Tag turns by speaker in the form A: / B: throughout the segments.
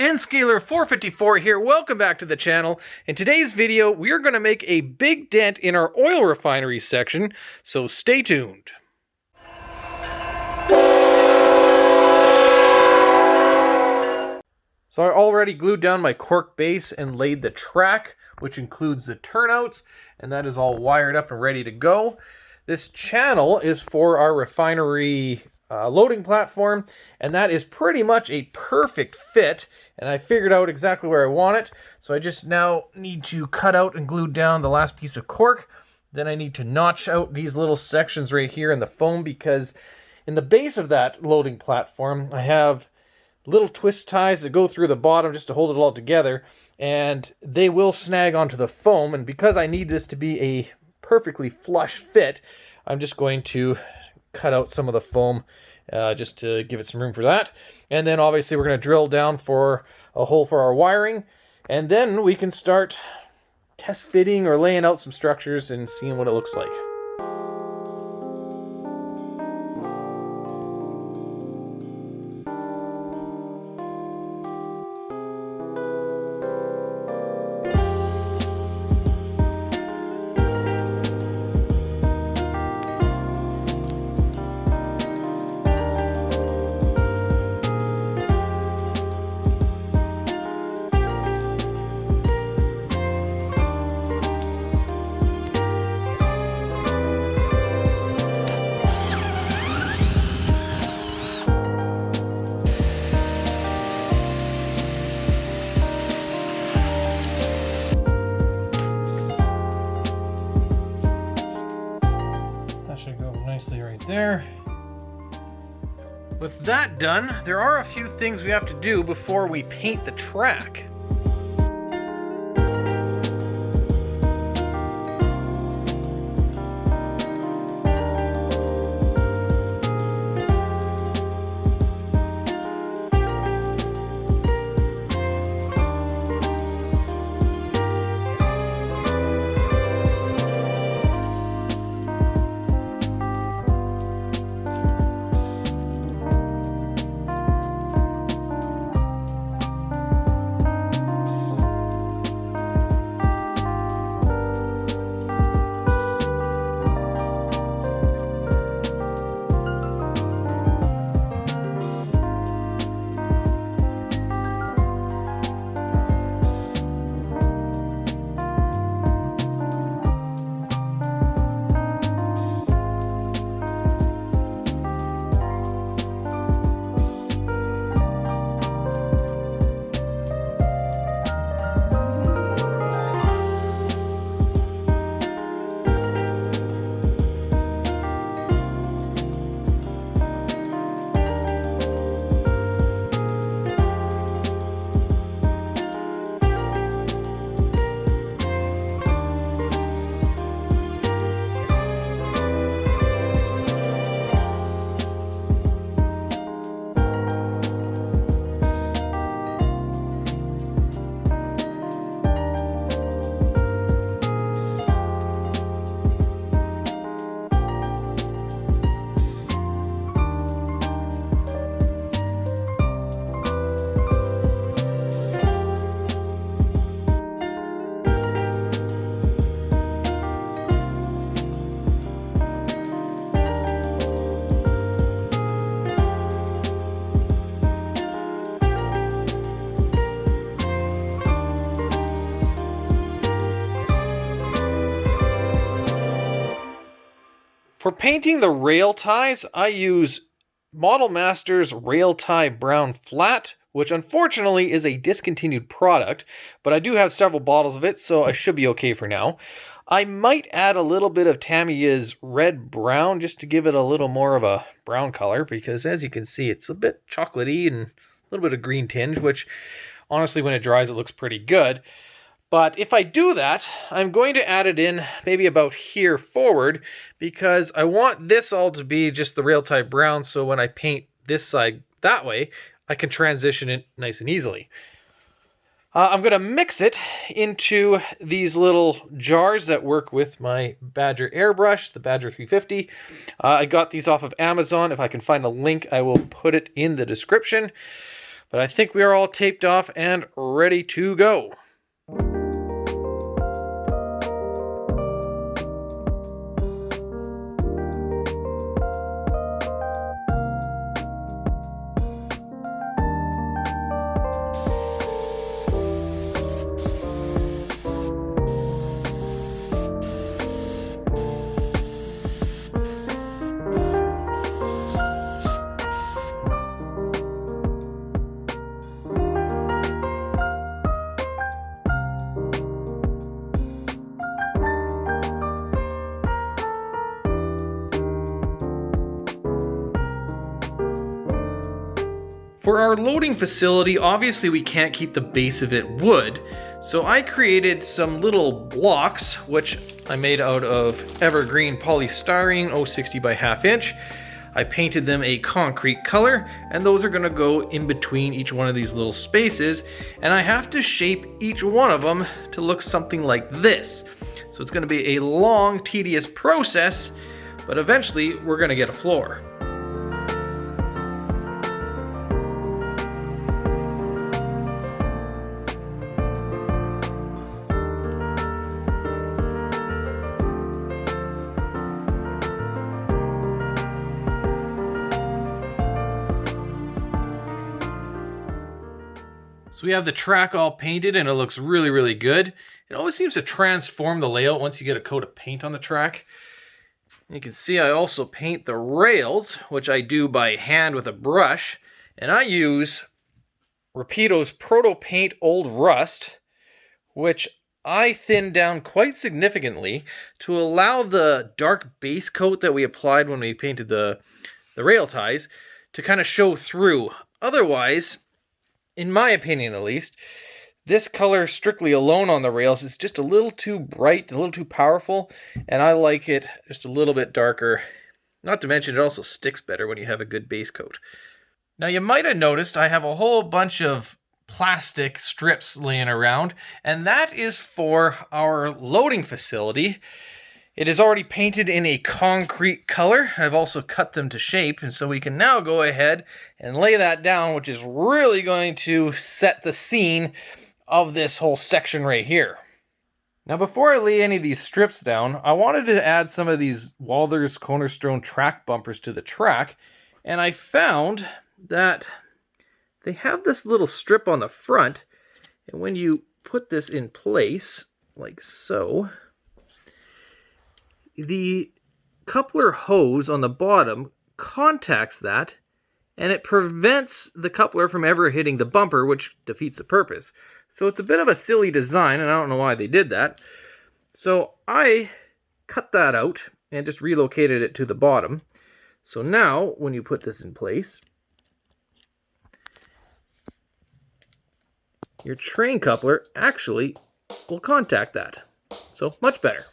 A: Nscaler454 here. Welcome back to the channel. In today's video, we are going to make a big dent in our oil refinery section, so stay tuned. So I already glued down my cork base and laid the track, which includes the turnouts, and that is all wired up and ready to go. This channel is for our refinery loading platform, and that is pretty much a perfect fit, and I figured out exactly where I want it. So I just now need to cut out and glue down the last piece of cork. Then I need to notch out these little sections right here in the foam, because in the base of that loading platform I have little twist ties that go through the bottom just to hold it all together, and they will snag onto the foam. And because I need this to be a perfectly flush fit, I'm just going to cut out some of the foam just to give it some room for that. And then obviously we're going to drill down for a hole for our wiring, and then we can start test fitting or laying out some structures and seeing what it looks like. Should go nicely right there. With that done, there are a few things we have to do before we paint the track. For painting the rail ties, I use Model Master's Rail Tie Brown Flat, which unfortunately is a discontinued product, but I do have several bottles of it, so I should be okay for now. I might add a little bit of Tamiya's Red Brown just to give it a little more of a brown color, because as you can see, it's a bit chocolatey and a little bit of green tinge, which honestly when it dries it looks pretty good. But if I do that, I'm going to add it in maybe about here forward, because I want this all to be just the rail tie brown, so when I paint this side that way, I can transition it nice and easily. I'm going to mix it into these little jars that work with my Badger airbrush, the Badger 350. I got these off of Amazon. If I can find a link, I will put it in the description. But I think we are all taped off and ready to go. For our loading facility, obviously we can't keep the base of it wood, so I created some little blocks, which I made out of evergreen polystyrene 060 by ½ inch. I painted them a concrete color, and those are gonna go in between each one of these little spaces, and I have to shape each one of them to look something like this. So it's gonna be a long, tedious process, but eventually we're gonna get a floor. So we have the track all painted and it looks really, really good. It always seems to transform the layout once you get a coat of paint on the track. You can see I also paint the rails, which I do by hand with a brush. And I use Rapido's Proto Paint Old Rust, which I thinned down quite significantly to allow the dark base coat that we applied when we painted the rail ties to kind of show through. Otherwise, in my opinion at least, this color strictly alone on the rails is just a little too bright, a little too powerful, and I like it just a little bit darker. Not to mention it also sticks better when you have a good base coat. Now you might have noticed I have a whole bunch of plastic strips laying around, and that is for our loading facility. It is already painted in a concrete color. I've also cut them to shape, and so we can now go ahead and lay that down, which is really going to set the scene of this whole section right here. Now before I lay any of these strips down, I wanted to add some of these Walthers Cornerstone track bumpers to the track, and I found that they have this little strip on the front, and when you put this in place, like so, the coupler hose on the bottom contacts that, and it prevents the coupler from ever hitting the bumper, which defeats the purpose. So it's a bit of a silly design, and I don't know why they did that. So I cut that out and just relocated it to the bottom. So now, when you put this in place, your train coupler actually will contact that. So much better.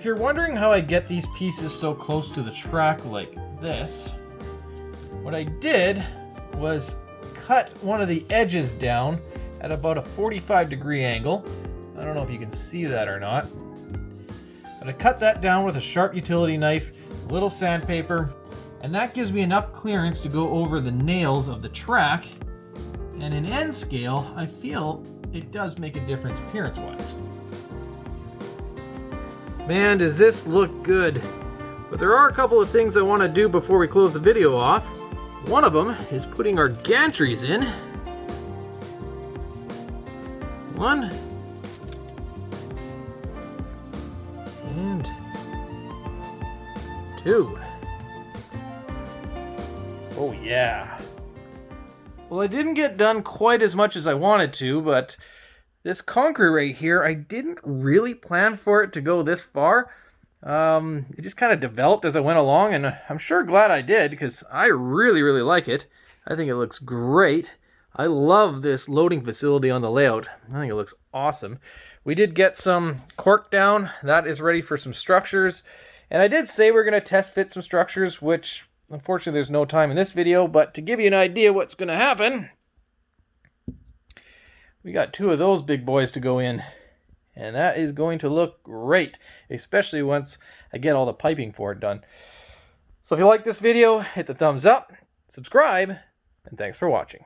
A: If you're wondering how I get these pieces so close to the track like this, what I did was cut one of the edges down at about a 45-degree angle. I don't know if you can see that or not. But I cut that down with a sharp utility knife, a little sandpaper, and that gives me enough clearance to go over the nails of the track. And in end scale, I feel it does make a difference appearance-wise. Man, does this look good. But there are a couple of things I want to do before we close the video off. One of them is putting our gantries in. 1 and 2. Oh yeah. Well, I didn't get done quite as much as I wanted to, but this concrete right here, I didn't really plan for it to go this far. It just kind of developed as I went along, and I'm sure glad I did, because I really, really like it. I think it looks great. I love this loading facility on the layout. I think it looks awesome. We did get some cork down. That is ready for some structures. And I did say we're going to test fit some structures, which unfortunately there's no time in this video, but to give you an idea what's going to happen, we got 2 of those big boys to go in. And that is going to look great, especially once I get all the piping for it done. So if you like this video, hit the thumbs up, subscribe, and thanks for watching.